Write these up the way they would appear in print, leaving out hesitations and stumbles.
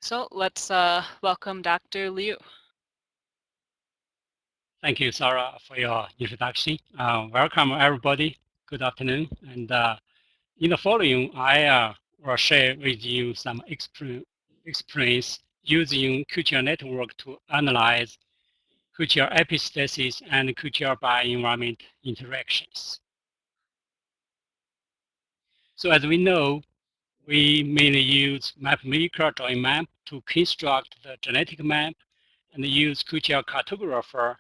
So let's welcome Dr. Liu. Thank you, Sarah, for your introduction. Welcome, everybody. Good afternoon. And in the following, I will share with you some experience using QTL network to analyze QTL epistasis and QTL bioenvironment interactions. So as we know, we mainly use MapMaker drawing map to construct the genetic map and use QTL Cartographer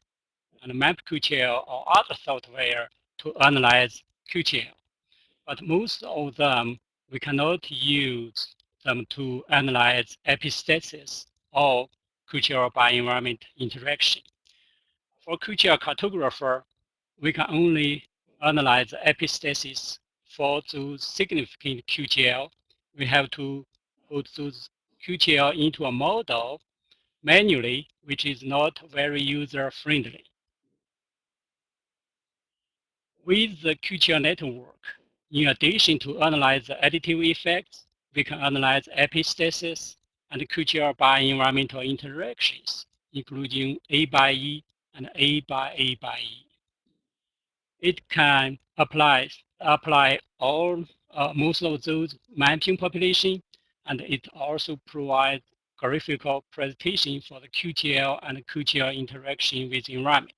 and map QTL or other software to analyze QTL. But most of them, we cannot use them to analyze epistasis or QTL bioenvironment interaction. For QTL cartographer, we can only analyze epistasis for those significant QTL. We have to put those QTL into a model manually, which is not very user-friendly. With the QTL network, in addition to analyze the additive effects, we can analyze epistasis and QTL bioenvironmental interactions, including A by E and A by A by E. It can apply all most of those mapping population, and it also provides graphical presentation for the QTL and QTL interaction with environment.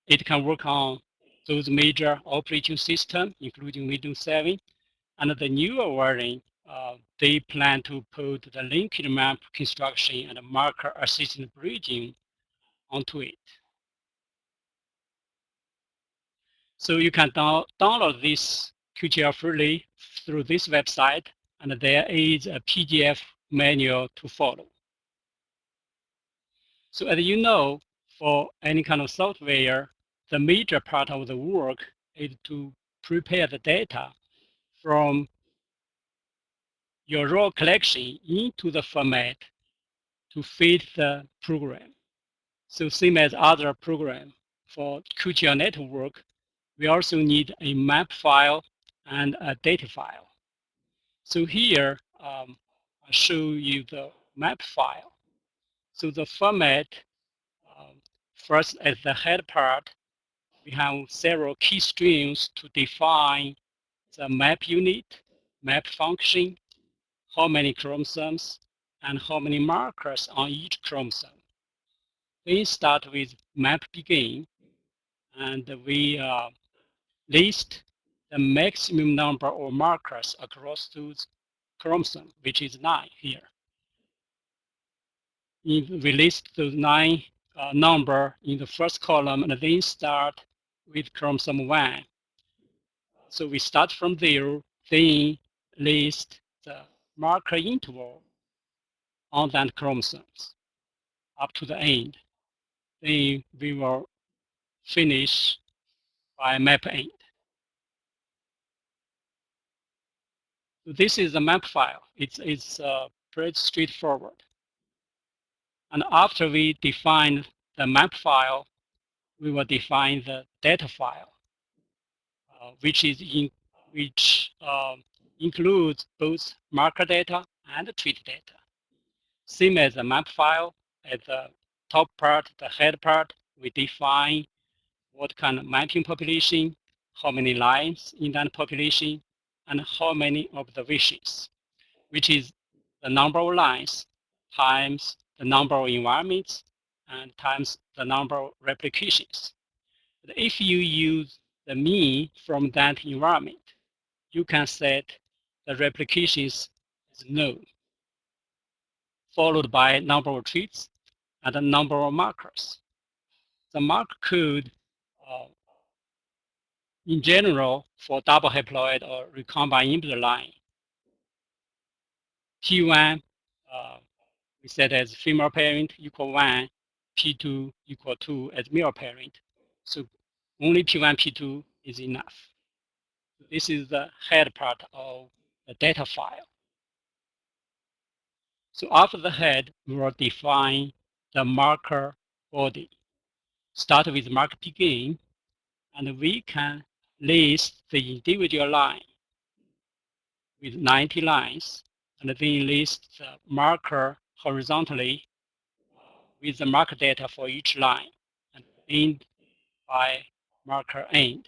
It can work on those major operating systems, including Windows 7, and the newer version, they plan to put the linked map construction and marker assistant bridging onto it. So you can download this QTL freely through this website, and there is a PDF manual to follow. So as you know, for any kind of software, the major part of the work is to prepare the data from your raw collection into the format to fit the program. So same as other program, for QTL network, we also need a map file and a data file. So here, I'll show you the map file. So the format, first at the head part, we have several key streams to define the map unit, map function, how many chromosomes, and how many markers on each chromosome. We start with map begin, and we list the maximum number of markers across those chromosomes, which is 9 here. We list those 9 number in the first column and then start with chromosome 1. So we start from there, then list the marker interval on that chromosomes up to the end. Then we will finish by map end. So this is the map file. It's pretty straightforward. And after we define the map file, we will define the data file, which includes both marker data and trait data. Same as the map file, at the top part, the head part, we define what kind of mapping population, how many lines in that population, and how many observations, which is the number of lines times the number of environments and times the number of replications. But if you use the mean from that environment, you can set the replications as null, followed by number of traits and the number of markers. The marker code, in general, for double haploid or recombinant inhibitor line, P1 we set as female parent equal 1, P2 equal 2 as male parent. So only P1, P2 is enough. So this is the head part of the data file. So after the head, we will define the marker body. Start with marker begin, and we can list the individual line with 90 lines. and then list the marker horizontally with the marker data for each line, and end by marker end.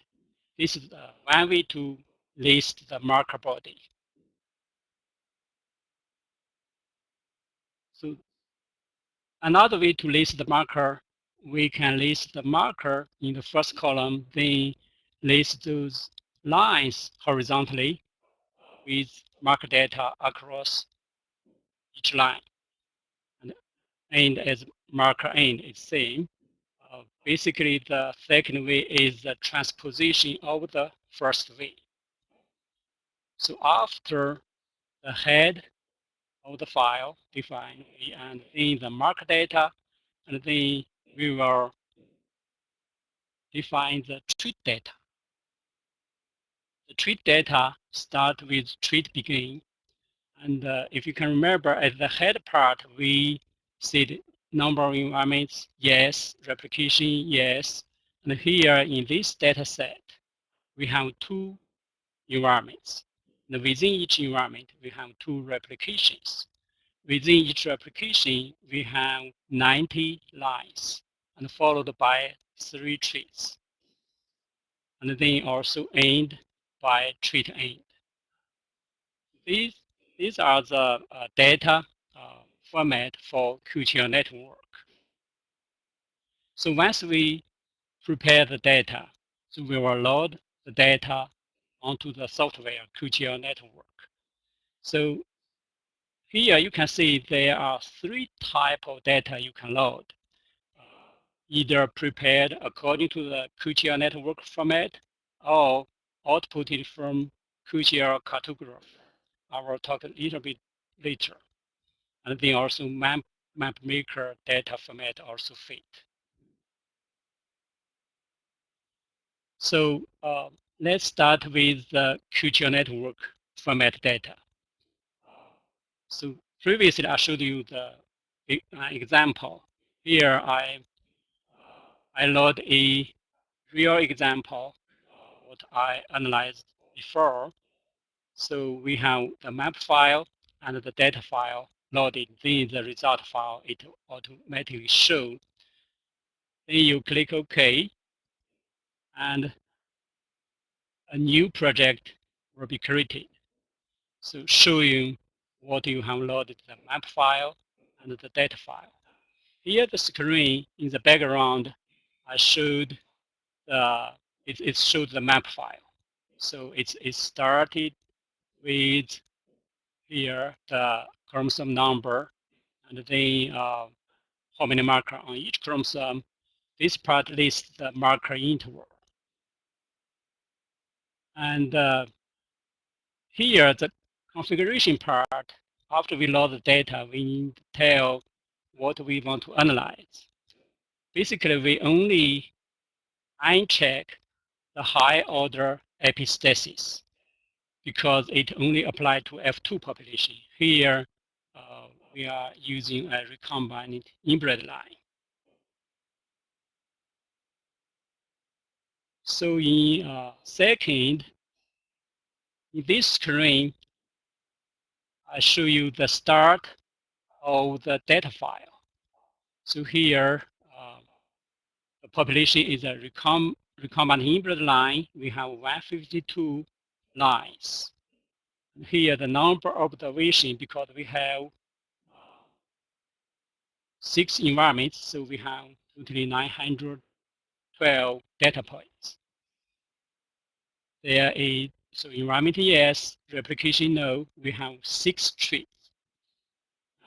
This is one way to list the marker body. So another way to list the marker, we can list the marker in the first column, then list those lines horizontally with marker data across each line. And end as marker end is same. Basically, the second way is the transposition of the first way. So after the head of the file defined, and then the marker data, and then we will define the treat data. The treat data start with treat begin. And if you can remember, at the head part, we said number of environments, yes, replication, yes. And here in this data set, we have two environments. And within each environment, we have two replications. Within each replication, we have 90 lines and followed by 3 treats. And then also end by treat end. These are the data format for QTL network. So once we prepare the data, so we will load the data onto the software QTL network. So here you can see there are 3 types of data you can load. Either prepared according to the QTL network format or outputted from Kucha Cartographer. I will talk a little bit later. And then also map maker data format also fit. So let's start with the QTL network format data. So previously I showed you the example. Here I load a real example what I analyzed before. So we have the map file and the data file loaded. Then the result file it automatically shows. Then you click OK, and a new project will be created. So showing what you have loaded, the map file and the data file. Here the screen in the background, I showed it showed the map file. So it started with here the chromosome number and then how many marker on each chromosome. This part lists the marker interval. And here, the configuration part, after we load the data, we need to tell what we want to analyze. Basically, we only uncheck the high order epistasis because it only applies to F2 population. Here, we are using a recombinant inbred line. So in second, in this screen, I show you the start of the data file. So here, the population is a recombinant inbred line. We have 152 lines. Here, the number of observation, because we have 6 environments, so we have totally 912 data points. There is, so environment yes, replication no, we have 6 trees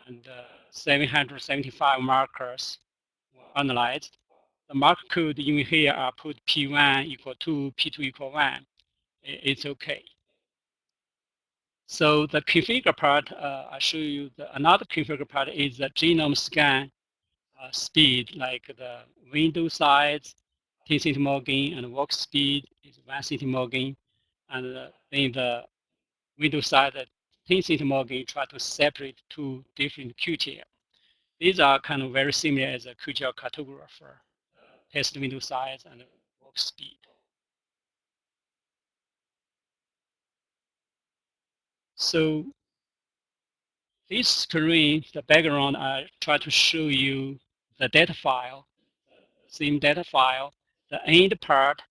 and 775 markers were analyzed. The marker code in here are put P1 equal 2, P2 equal 1. It's okay. So the configure part, I show you another configure part is the genome scan speed, like the window size, 10 centimorgan, and walk speed is 1 centimorgan, and then the window size at 10 centimorgan try to separate two different QTL. These are kind of very similar as a Kucha Cartographer, test window size and walk speed. So this screen, the background, I try to show you the data file, same data file, the end part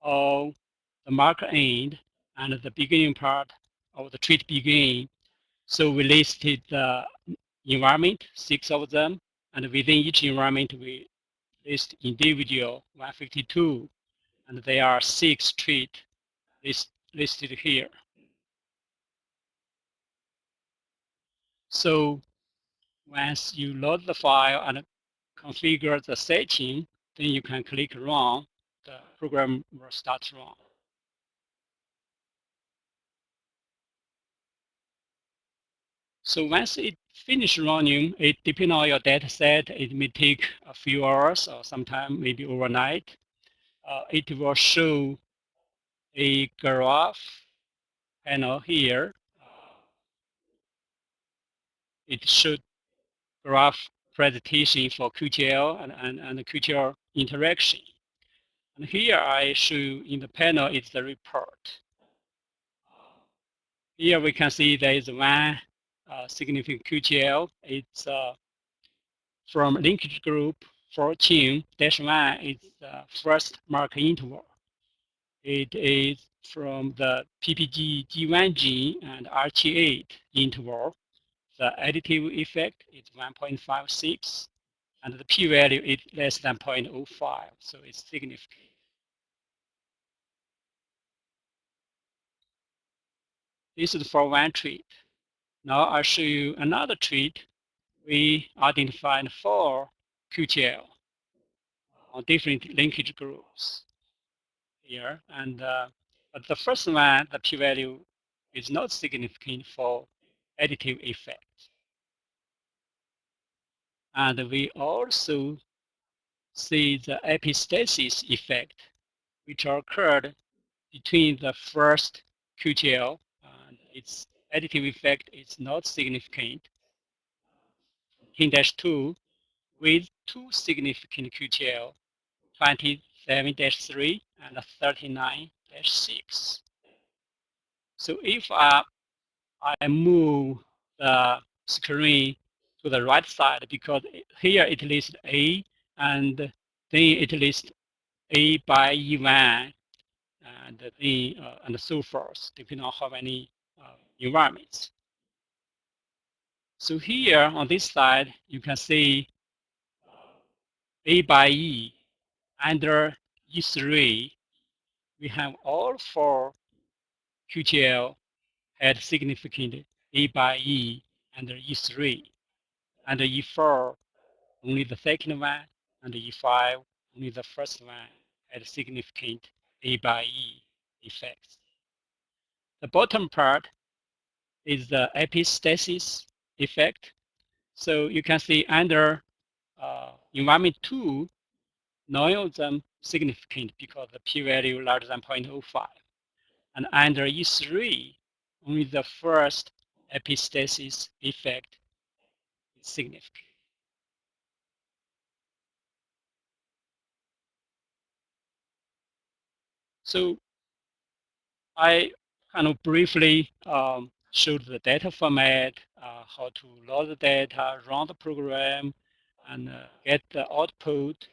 of the marker end and the beginning part of the treat begin. So we listed the environment, 6 of them, and within each environment we list individual 152, and there are 6 treat listed here. So once you load the file and configure the setting, then you can click run. The program will start run. So once it finishes running, it depending on your data set, it may take a few hours or sometime maybe overnight. It will show a graph panel here. It should graph presentation for QTL and QTL interaction. And here I show you in the panel is the report. Here we can see there is one significant QTL. It's from linkage group 14-1 is the first marker interval. It is from the PPG G1 gene and RT8 interval. The additive effect is 1.56, and the p-value is less than 0.05, so it's significant. This is for one treat. Now I'll show you another treat. We identified 4 QTL on different linkage groups here, and but the first one, the p-value is not significant for additive effect. And we also see the epistsasis effect, which occurred between the first QTL and its additive effect is not significant. Hint-2 with 2 significant QTL, 27-3 and 39-6. So if I move the screen to the right side, because here it lists A and then it lists A by E1 and then and so forth, depending on how many environments. So here on this side, you can see A by E under E3, we have all 4 QTL had significant A by E under E3. Under E4, only the second one, and E5, only the first one had significant A by E effects. The bottom part is the epistsasis effect. So you can see under environment 2, none of them significant because the p-value larger than 0.05. And under E3, only the first epistsasis effect is significant. So I kind of briefly showed the data format, how to load the data, run the program, and get the output.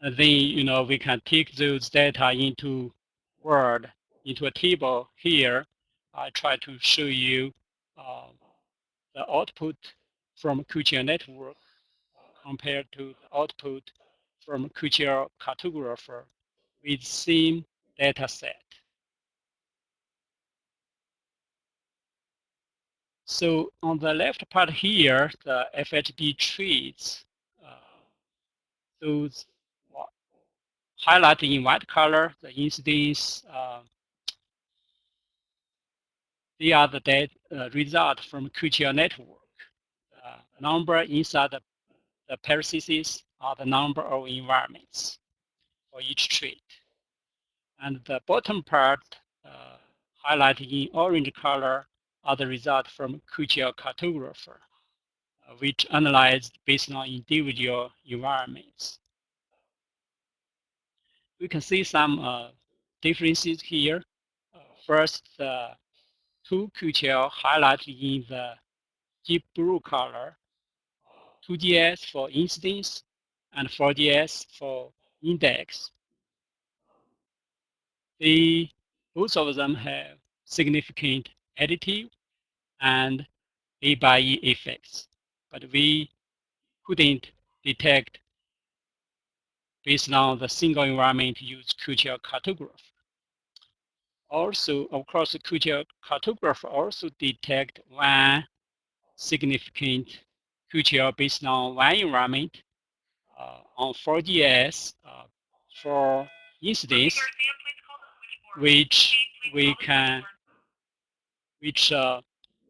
And then, we can take those data into Word, into a table here. I try to show you the output from QTLNetwork compared to the output from Kucha Cartographer with same data set. So on the left part here, the FHD trees, those highlighted in white color, the incidence, they are the result from QTLNetwork. Number inside the parentheses are the number of environments for each trait. And the bottom part, highlighted in orange color, are the result from Kucha Cartographer, which analyzed based on individual environments. We can see some differences here. First, two QTL highlighted in the deep blue color, 2DS for incidence and 4DS for index. Both of them have significant additive and A by E effects, but we couldn't detect based on the single environment used Kucha Cartographer. Also, of course, the Kucha Cartographer also detect one significant QTL based on one environment on 4DS for incidence, which we can, which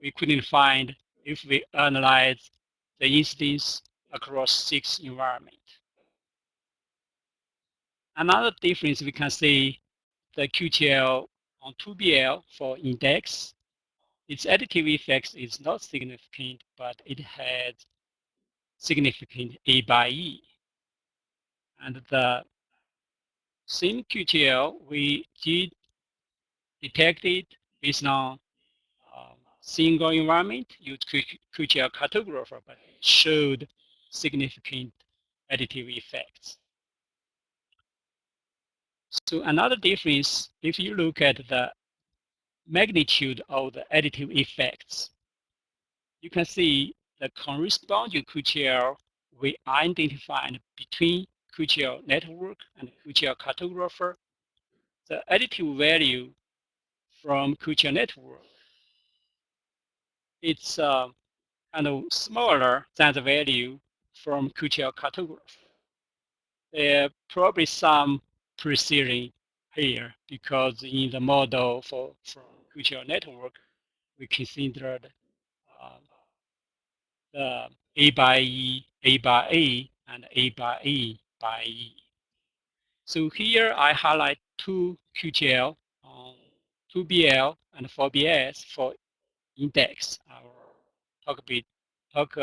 we couldn't find if we analyze the incidence across 6 environments. Another difference we can see the QTL on 2BL for index. Its additive effects is not significant, but it has significant A by E. And the same QTL we did detect it based on single environment used Kucha Cartographer, but it showed significant additive effects. So another difference, if you look at the magnitude of the additive effects, you can see the corresponding QTL we identified between QTLNetwork and Kucha Cartographer. The additive value from QTLNetwork, it's kind of smaller than the value from Kucha Cartographer. There probably some precision here because in the model from QTLNetwork, we considered the A by E, A by A, and A by A by E. So here I highlight two QTL, 2BL and 4BS for index. I will talk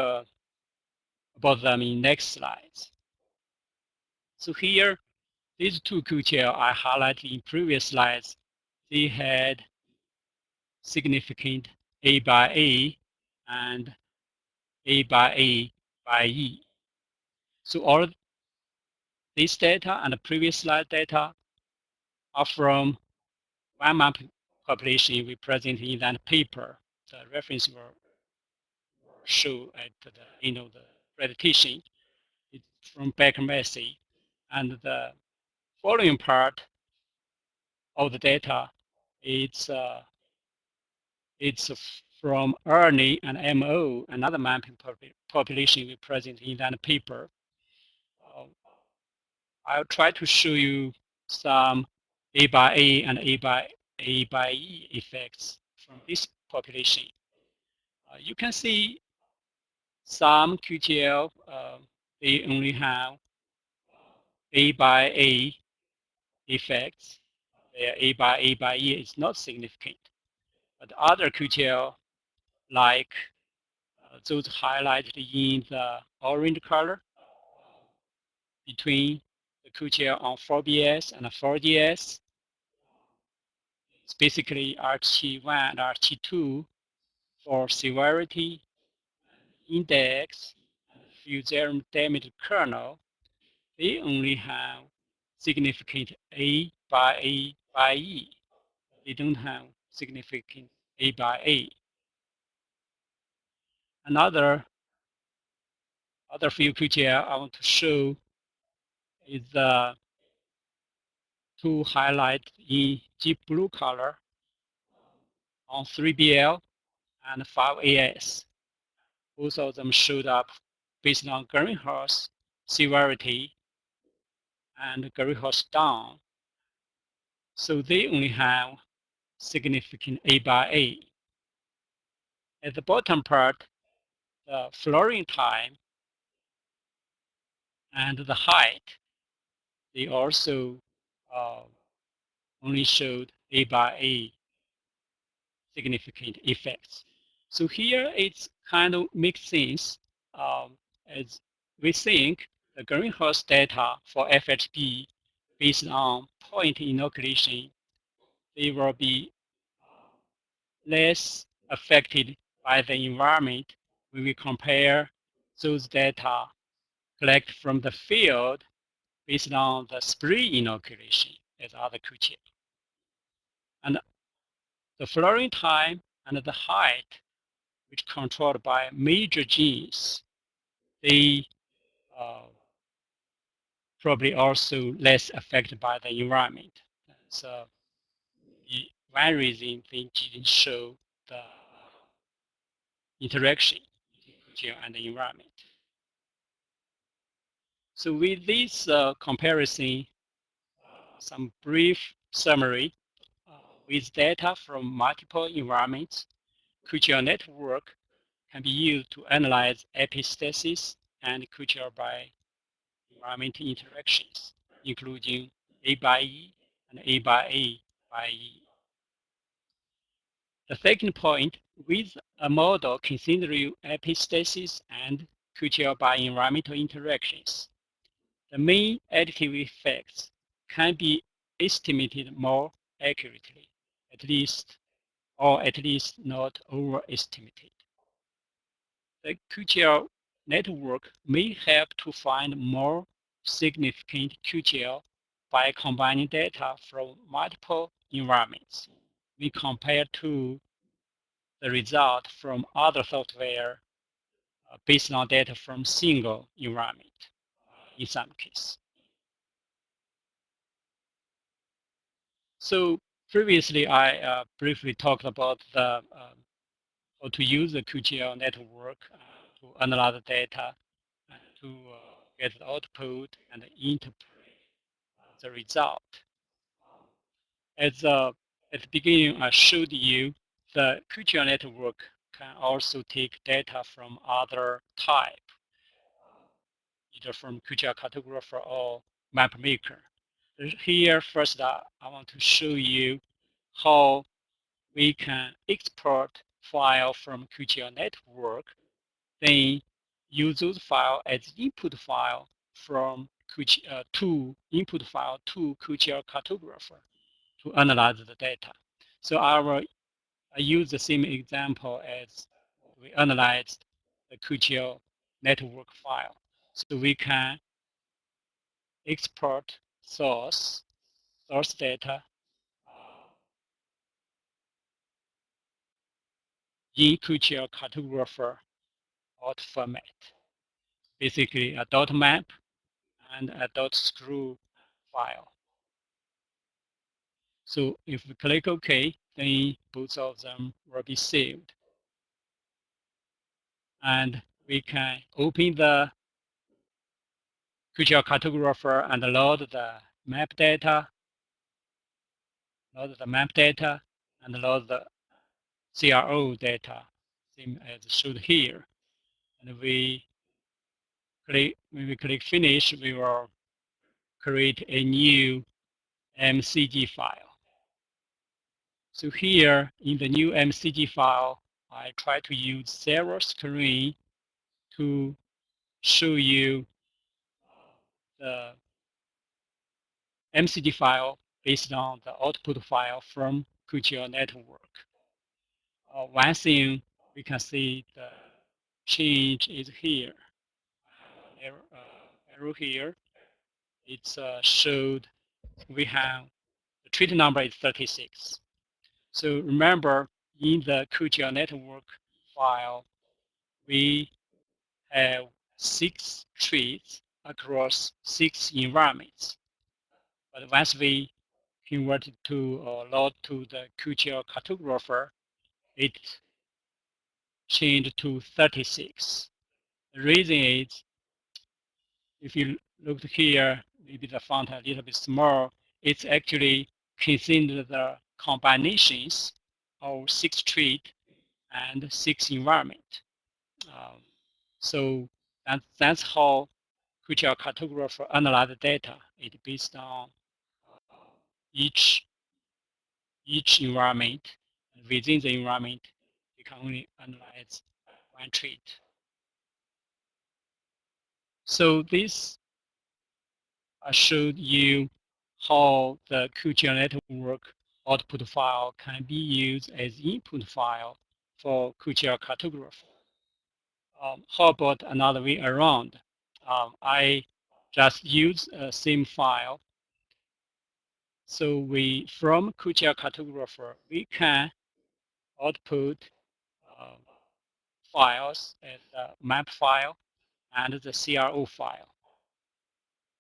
about them in next slides. So here, these two QTL I highlighted in previous slides, they had significant A by A and A by A by E. So all this data and the previous slide data are from one map population we present in that paper. The reference will show at the end of the presentation. It's from Baker Massey. And the following part of the data, it's from RNA and MO, another mapping population we present in that paper. I'll try to show you some A by A and A by E effects from this population. You can see some QTL, they only have A by A effects. Their A by E is not significant. But other QTL, like those highlighted in the orange color, between the QTL on 4BS and 4DS, it's basically RT1 and RT2 for severity, index, fuserum damaged kernel. They only have significant A by E. They don't have significant A by A. Another few QTL I want to show is to highlight in deep blue color on 3BL and 5AS. Both of them showed up based on greenhouse severity and greenhouse down. So they only have significant A by A. At the bottom part, the flowering time and the height, they also only showed A by A significant effects. So here it's kind of makes sense as we think the greenhouse data for FHB based on point inoculation, they will be less affected by the environment when we compare those data collected from the field based on the spray inoculation as other QTL. And the flowering time and the height, which controlled by major genes, they probably also less affected by the environment. So the one reason they didn't show the interaction between QTL and the environment. So with this comparison, some brief summary with data from multiple environments, QTL network can be used to analyze epistsasis and QTL by environment interactions, including A by E and A by A by E. The second point, with a model considering epistsasis and QTL by environmental interactions, the main additive effects can be estimated more accurately, at least not overestimated. The QTL network may help to find more significant QTL by combining data from multiple environments when compared to the result from other software based on data from single environment in some cases. So previously, I briefly talked about how to use the QTL network to analyze the data and to get the output and interpret the result. At the beginning, I showed you the QTL network can also take data from other type, either from Kucha Cartographer or MapMaker. Here, first, I want to show you how we can export file from QTL network, then use those file as input file from to input file to QTL Cartographer to analyze the data. So I use the same example as we analyzed the QTL network file. So we can export source data in QTL Cartographer out format, basically a dot map and a dot screw file. So if we click OK, then both of them will be saved. And we can open the QTL Cartographer and load the map data, and load the CRO data, same as showed here. And when we click Finish, we will create a new MCG file. So here in the new MCG file, I try to use several screen to show you the MCG file based on the output file from QTL network. One thing we can see the change is here. Arrow here. It's showed we have the treaty number is 36. So remember, in the QTL network file, we have 6 trees across 6 environments. But once we convert it to load to the QTL cartographer, it changed to 36. The reason is, if you look here, maybe the font a little bit small, it's actually considered the combinations of 6 trees and 6 environment. Um, so that's how QTL cartographer analyze the data. It based on each environment. Within the environment, you can only analyze one trait. So this I showed you how the QTL network output file can be used as input file for Kucha Cartographer. How about another way around? I just use a same file. So from Kucha Cartographer, we can output uh, files as the map file and the CRO file.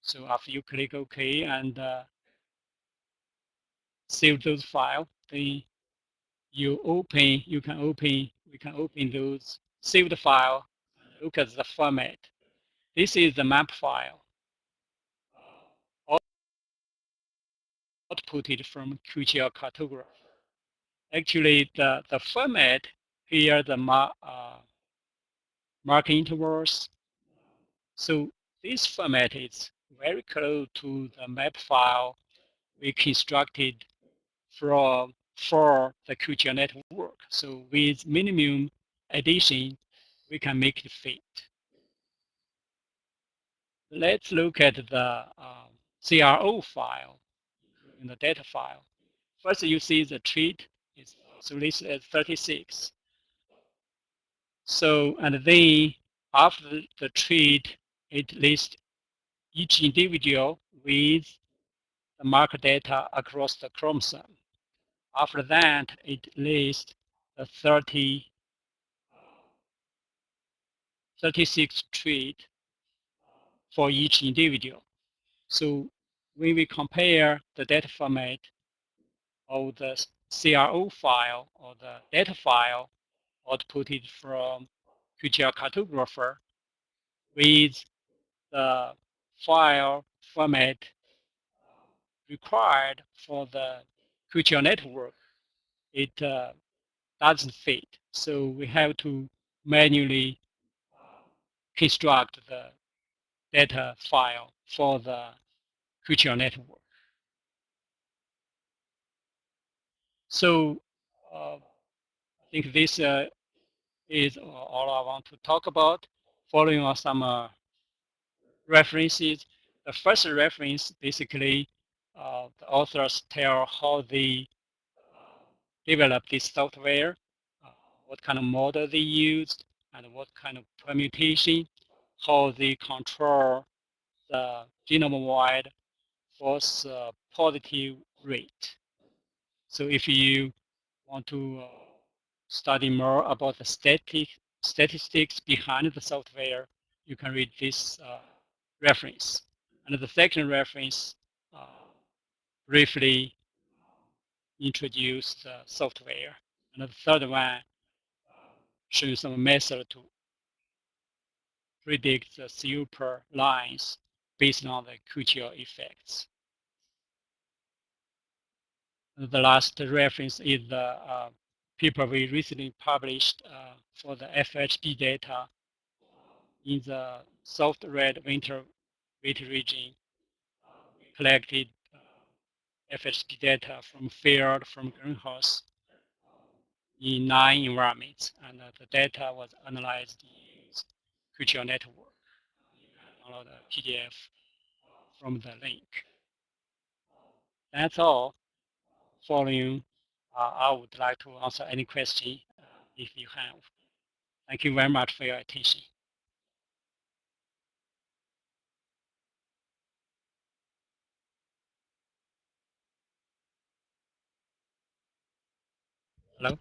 So after you click OK and save those files, then we can open those saved file, look at the format. This is the map file outputted from QTL Cartographer. Actually, the format here, the mark intervals. So this format is very close to the map file we constructed for the QTL network. So with minimum addition, we can make it fit. Let's look at the CRO file in the data file. First, you see the treat is so listed as 36. So, and then after the treat, it lists each individual with the marker data across the chromosome. After that, it lists the 36 treat for each individual. So when we compare the data format of the CRO file or the data file outputted from QTL Cartographer with the file format required for the QTL network, it doesn't fit. So we have to manually construct the data file for the QTL network. So I think this is all I want to talk about. Following on some references. The first reference, basically, the authors tell how they develop this software, what kind of model they used, and what kind of permutation, how they control the genome-wide false positive rate. So if you want to study more about the statistics behind the software, you can read this reference. And the second reference briefly introduce the software. And the third one shows some method to predict the super lines based on the QTL effects. And the last reference is the paper we recently published for the FHB data in the soft red winter wheat region. We collected FHB data from field, from greenhouse in 9 environments, and the data was analyzed in QTL network. You can download a PDF from the link. That's all. Following, I would like to answer any question if you have. Thank you very much for your attention. Hello?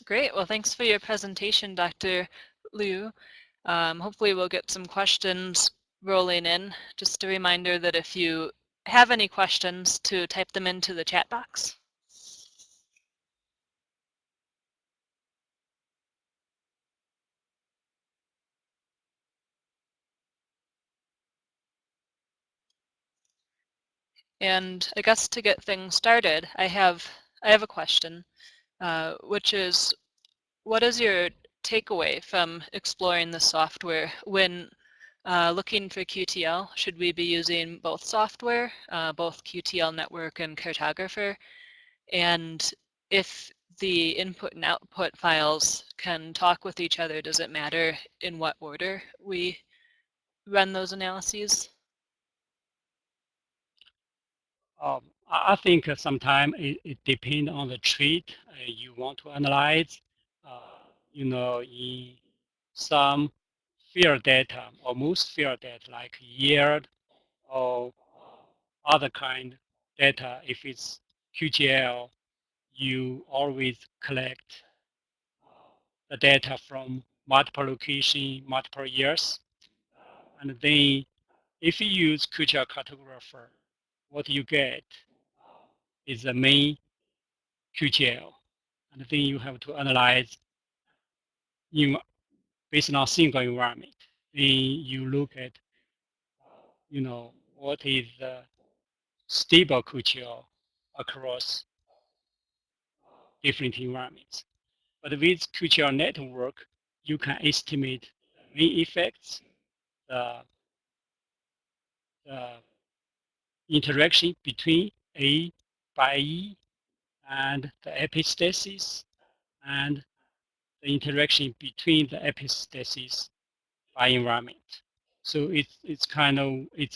Great. Well, thanks for your presentation, Dr. Liu. Hopefully we'll get some questions rolling in. Just a reminder that if you have any questions, to type them into the chat box. And I guess to get things started, I have a question, which is, what is your takeaway from exploring the software when looking for QTL? Should we be using both software, both QTLNetwork and Cartographer? And if the input and output files can talk with each other, does it matter in what order we run those analyses? I think sometimes it depends on the trait you want to analyze. In some field data or most field data like yield or other kind data, if it's QTL, you always collect the data from multiple location, multiple years. And then if you use Kucha Cartographer, what you get is the main QTL. And then you have to analyze in, based on single environment. Then you look at, what is the stable QTL across different environments. But with QTL network, you can estimate the main effects, the, the interaction between A by E and the epistasis and the interaction between the epistasis by environment. So it's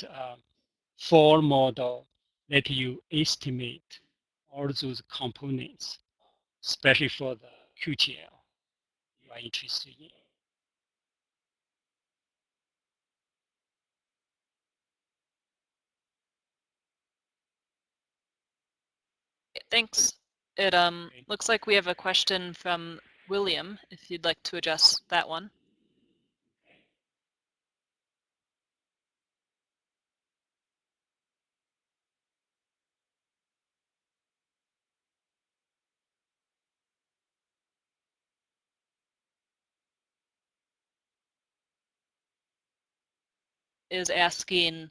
a full model that you estimate all those components, especially for the QTL you are interested in. Thanks. It Okay. looks like we have a question from William, if you'd like to address that one. Is asking,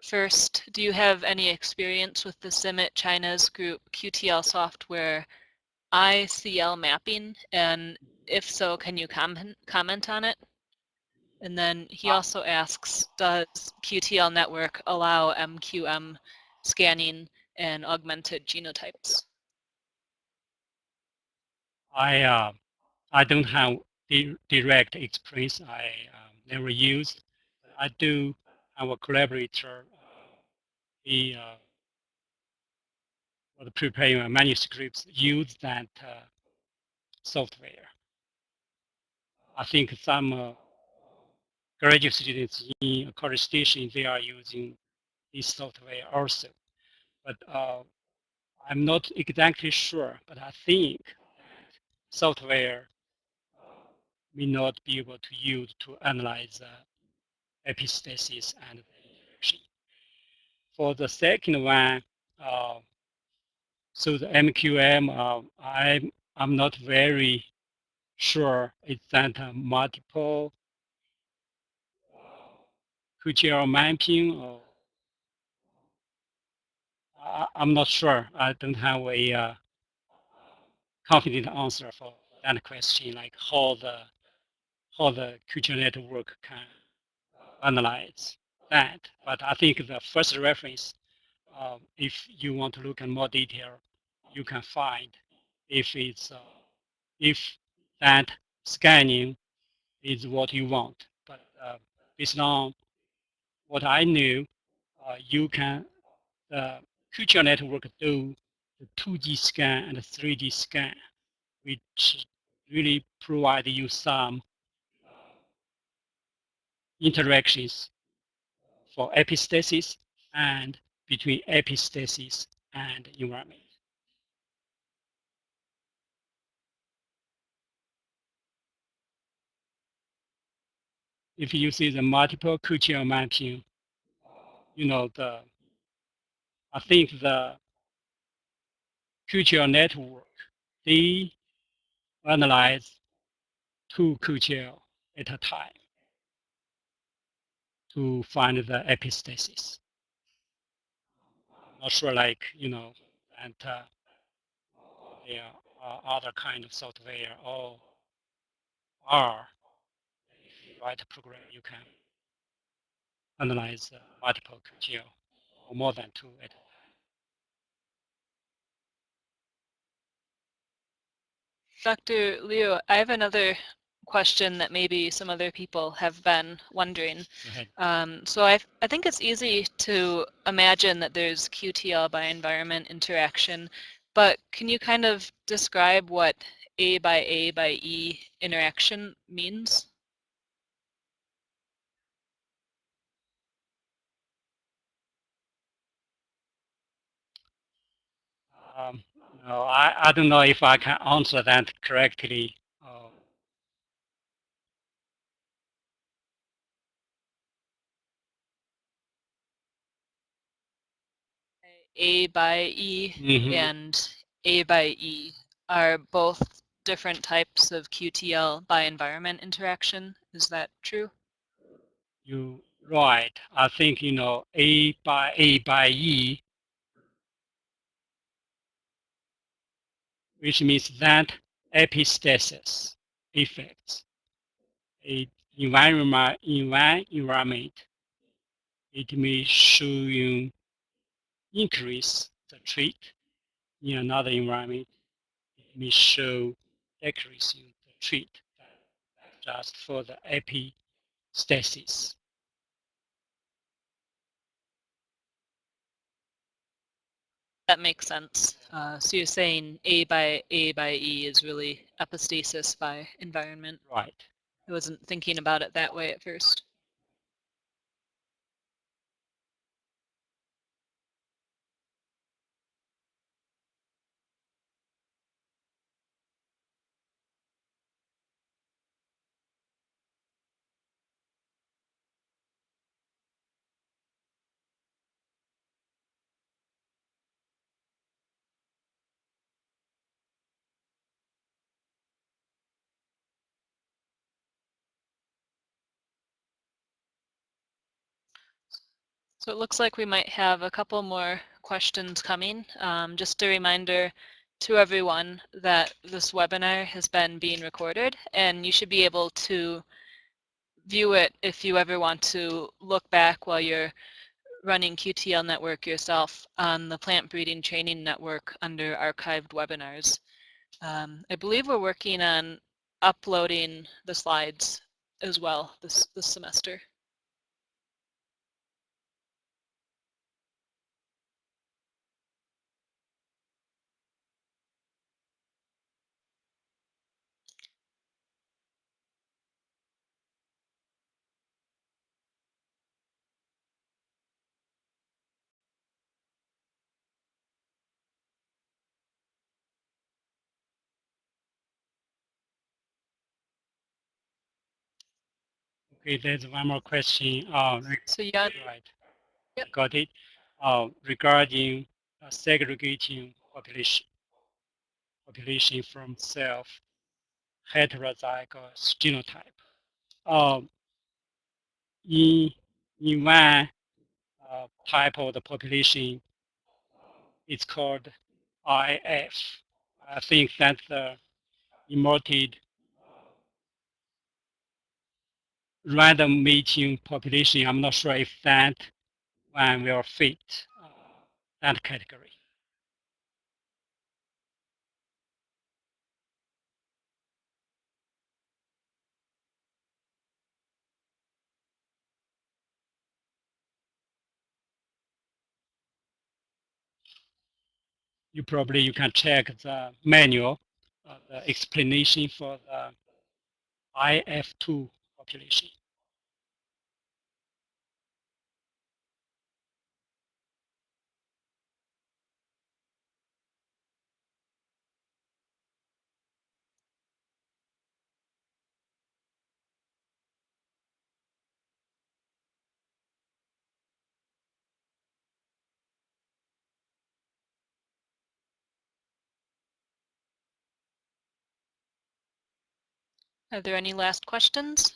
first, do you have any experience with the CIMMIT China's group QTL software ICL mapping? And if so, can you comment on it? And then he also asks, does QTL network allow MQM scanning and augmented genotypes? I don't have direct experience. I never used. I do have a collaborator. He was preparing manuscripts use that software. I think some graduate students in college station they are using this software also. But I'm not exactly sure. But I think software may not be able to use to analyze epistasis and the interaction. For the second one, uh, so the MQM, I'm not very sure it's that multiple QTL mapping or I'm not sure. I don't have a confident answer for that question, like how the QTL network can analyze that. But I think the first reference, if you want to look at more detail, you can find if it's if that scanning is what you want. But based on what I knew, you can the QTL network do the 2D scan and the 3D scan, which really provide you some interactions for epistasis and between epistasis and environment. If you see the multiple QTL mapping, I think the QTL network, they analyze two QTL at a time to find the epistasis. Not sure, and there are other kind of software or R. If you write a program, you can analyze multiple QTL or more than two at a time. Dr. Liu, I have another question that maybe some other people have been wondering. Go ahead. So I think it's easy to imagine that there's QTL by environment interaction, but can you kind of describe what A by E interaction means? No, I don't know if I can answer that correctly. A by E and A by E are both different types of QTL by environment interaction. Is that true? You're right. I think, A by E, which means that epistasis effects a environment, it may show you increase the trait. In another environment, it may show decrease in the trait, just for the epistasis. That makes sense. So you're saying A by E is really epistasis by environment. Right. I wasn't thinking about it that way at first. So it looks like we might have a couple more questions coming. Just a reminder to everyone that this webinar has been being recorded, and you should be able to view it if you ever want to look back while you're running QTL Network yourself on the Plant Breeding Training Network under archived webinars. I believe we're working on uploading the slides as well this semester. Okay, there's one more question. So Jan, Right. yep. Got it. Regarding segregating population from self heterozygous genotype. Um, in one type of the population, it's called IF. I think that's the immorted random mating population. I'm not sure if that one will fit that category. You can check the manual, the explanation for the IF2 population. Are there any last questions?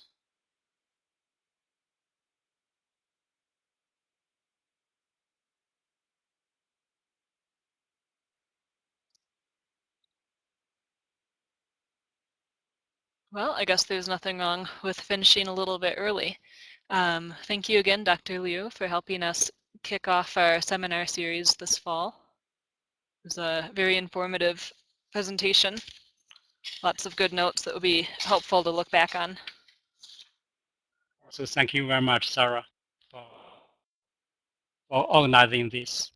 Well, I guess there's nothing wrong with finishing a little bit early. Thank you again, Dr. Liu, for helping us kick off our seminar series this fall. It was a very informative presentation. Lots of good notes that would be helpful to look back on. So thank you very much, Sarah, for organizing this.